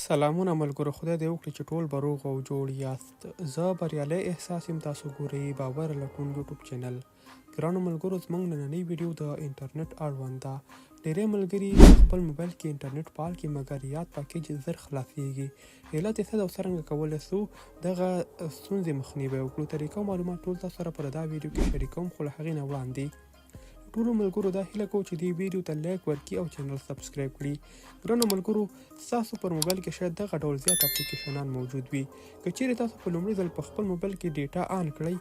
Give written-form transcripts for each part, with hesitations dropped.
سلامونه ملګرو، خدای دې وکړي چې ټول به روغ او جوړ یاست. زه بریالی احساس یم، تاسو ګورئ باور لټون یوټیوب چینل. ګرانو ملګرو، زموږ نننۍ ویډیو د انټرنیټ اړوند ده. ډېری ملګري خپل موبایل کې انټرنیټ فعال کړي مګر یاد پاکیج زر خلاصیږي. علت یې څه ده او څرنګه کولی شو دغه ستونزې مخنیوی وکړو. طریقه او معلومات ټول تاسو سره پر دا ویډیو کې شریکوم، خو له هغې نه وړاندې ټولو ملګرو دا هیله کوو چې دې ویډیو ته لایک ورکړي او چینل سبسکرایب کړي. ګرانو ملګرو، ستاسو پر موبایل کې شاید دغه ډول زیات اپلیکیشنان موجود وي. که چیرې تاسو په لومړي ځل په خپل موبایل کې ډیټا آن کړئ،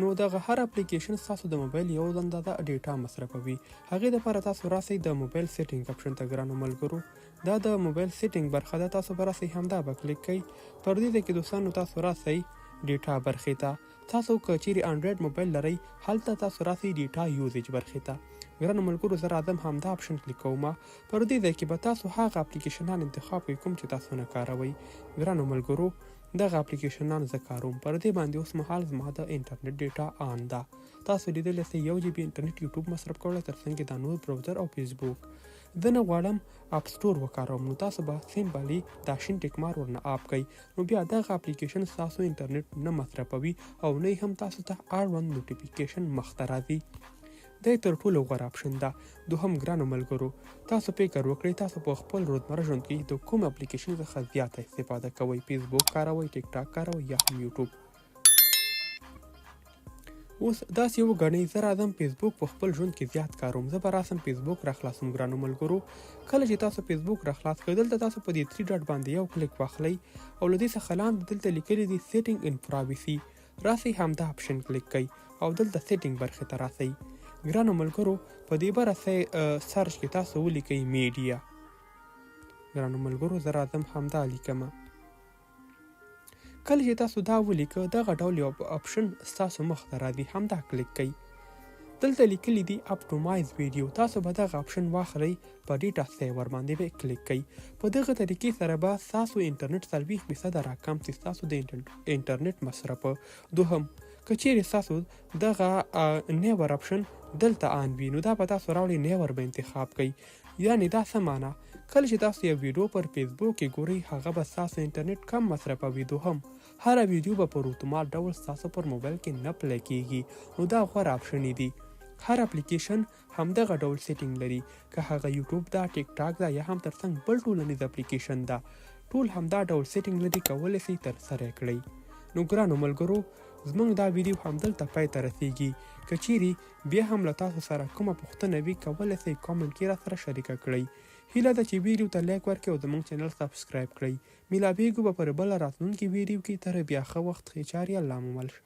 نو دغه هر اپلیکیشن ستاسو د موبایل یو اندازه ډیټا مصرفوي. هغې دپاره تاسو راسئ د موبایل سیټینګ اپشن ته. ګرانو ملګرو، دا د موبایل سیټینګ برخه ده. تاسو به راسئ، همدا به کلیک کوئ. پر دې ځای کې دوستانو تاسو راسئ ډیټا برخې ته. تاسو که چیرې انډرایډ موبایل لرئ، هلته تاسو راسئ ډیټا یوزیج برخې ته. ګرانو ملګرو، زه راځم همدا اپشن کلیک کوم. پر دې ځای کې به تاسو هغه اپلیکیشنان انتخاب کړئ کوم چې تاسو نه کاروئ. ګرانو ملګرو، دغه اپلیکیشنان زه کاروم. پر دې باندې اوس مهال زما د انټرنیټ ډیټا آن ده. تاسو لیدلی سئ 1 GB انټرنیټ یوټیوب مصرف کولی، تر څنګ دا نور براوزر او فیسبوک. زه نه غواړم اپ سټور وکاروم، نو تاسو به سمبالي دا شین ټیک مار ورنه آپ کئ. نو بیا دغه اپلیکیشن ستاسو انټرنیټ نه مصرفوي او نه هم تاسو ته اړوند نوټیفیکیشن مخته راځي. دا تر ټولو غوره اپشن ده. دوهم، ګرانو ملګرو، تاسو فکر وکړئ تاسو په خپل روزمره ژوند کې د کوم اپلیکیشن څخه زیاته استفاده کوئ. فیسبوک کاروئ، ټیک ټاک کاروئ یا هم یوټیوب. اوس داسې وګڼئ زه راځم فیسبوک په خپل ژوند کې زیات کاروم. زه به راسم فیسبوک راخلاصوم. ګرانو ملګرو، کله چې تاسو فیسبوک راخلاص کړئ، دلته تاسو په دې 3 ډاټ باندې یو کلیک واخلئ او له دې څخه لاندې دلته لیکلي دي سیټینګ ان پرایوسي. راسئ همدا اپشن کلیک کئ او دلته سیټینګ برخې ته راسئ. ګرانو ملګرو، په دې بره سرچ کې تاسو ولیکئ میډیا. ګرانو ملګرو، زه راځم همدا لیکم. کله چې تاسو دا ولیکه، دغه ډول یو اپشن ستاسو مخ ته راځي، همدا کلیک کئ. دلته لیکلي دي اپټومایز ویدیو. تاسو به دغه اپشن واخلئ، په ډیټا سیور باندې به کلیک کئ. په دغه طریقې سره به ستاسو انټرنیټ 40% راکم شي ستاسو د انټرنیټ مصرف. دوهم، که چیرې ستاسو دغه نیور اپشن دلته آن وي، نو دا به تاسو راوړئ نیور به انتخاب کئ. یعنې دا څه معنا؟ کله چې تاسو یو ویډیو پر فیسبوک کې ګورئ، هغه به ستاسو انټرنیټ کم مصرفوي. دوهم، هره ویډیو به پر اتومات ډول ستاسو پر موبایل کې نه پلی کیږي. نو دا غوره اپشنې دي. هر اپلیکیشن همدغه ډول سیټینګ لري، که هغه یوټیوب ده، ټیک ټاک ده یا هم ترڅنګ بل ټولنیز اپلیکیشن ده. ټول همدا ډول سیټینګ لري، کولی شئ ترسره یې کړئ. نو ګرانو ملګرو، زموږ دا ویډیو همدلته پای ته رسیږي. که چیرې بیا هم له تاسو سره کومه پوښتنه وي، کولی شئ کامنټ کې راسره شریکه کړئ. هیله ده چې ویډیو ته لایک ورکړئ او زموږ چینل سبسکرایب کړئ. میلاقیږو به پر بله راتلونکي ویډیو کې. تر بیا ښه وخت، ښې چارې، الله مو مل شه.